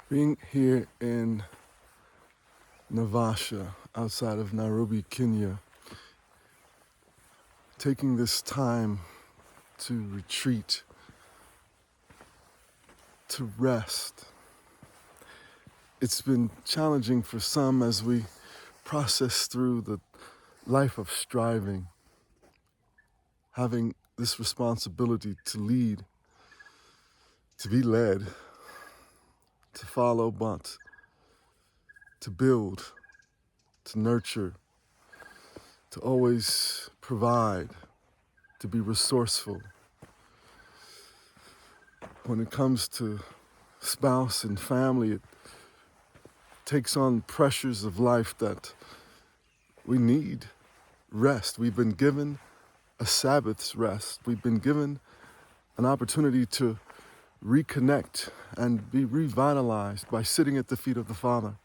Being here in Naivasha, outside of Nairobi, Kenya, taking this time to retreat, to rest. It's been challenging for some as we process through the life of striving, having this responsibility to lead, to be led, to follow, but to build, to nurture, to always provide, to be resourceful. When it comes to spouse and family, it takes on pressures of life that we need rest. We've been given a Sabbath's rest. We've been given an opportunity to reconnect and be revitalized by sitting at the feet of the Father.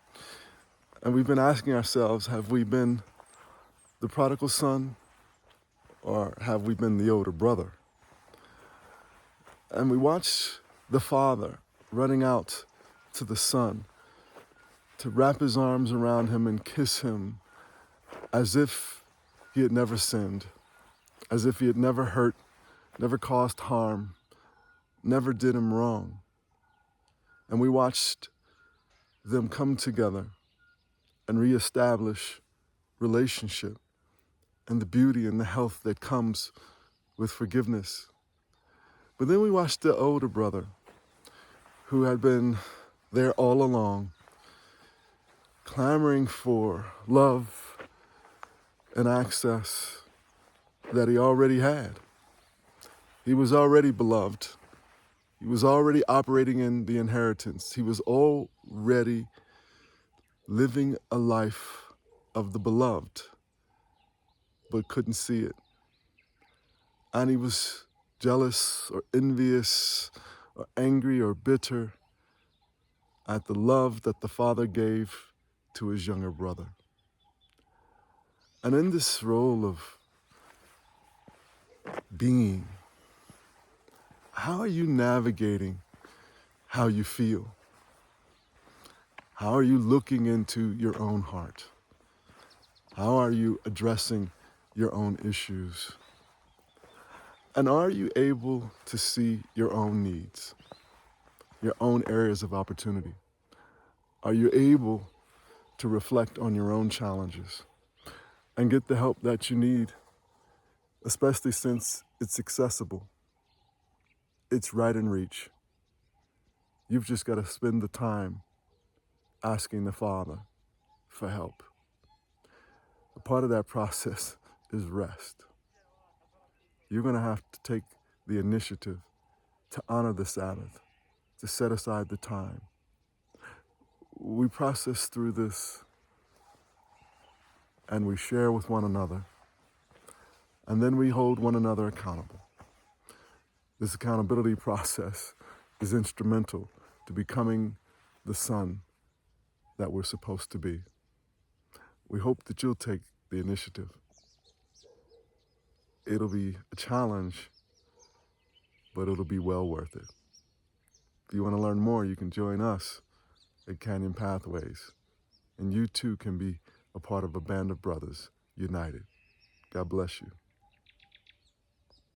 And we've been asking ourselves, have we been the prodigal son or have we been the older brother? And we watch the Father running out to the Son to wrap his arms around him and kiss him as if he had never sinned, as if he had never hurt, never caused harm, never did him wrong. And we watched them come together and reestablish relationship and the beauty and the health that comes with forgiveness. But then we watched the older brother who had been there all along, clamoring for love and access that he already had. He was already beloved. He was already operating in the inheritance. He was already living a life of the beloved, but couldn't see it. And he was jealous or envious or angry or bitter at the love that the Father gave to his younger brother. And in this role of being, how are you navigating how you feel? How are you looking into your own heart? How are you addressing your own issues? And are you able to see your own needs, your own areas of opportunity? Are you able to reflect on your own challenges and get the help that you need, especially since it's accessible? It's right in reach. You've just got to spend the time asking the Father for help. A part of that process is rest. You're going to have to take the initiative to honor the Sabbath, to set aside the time. We process through this and we share with one another, and then we hold one another accountable. This accountability process is instrumental to becoming the son that we're supposed to be. We hope that you'll take the initiative. It'll be a challenge, but it'll be well worth it. If you want to learn more, you can join us at Canyon Pathways, and you too can be a part of a band of brothers united. God bless you.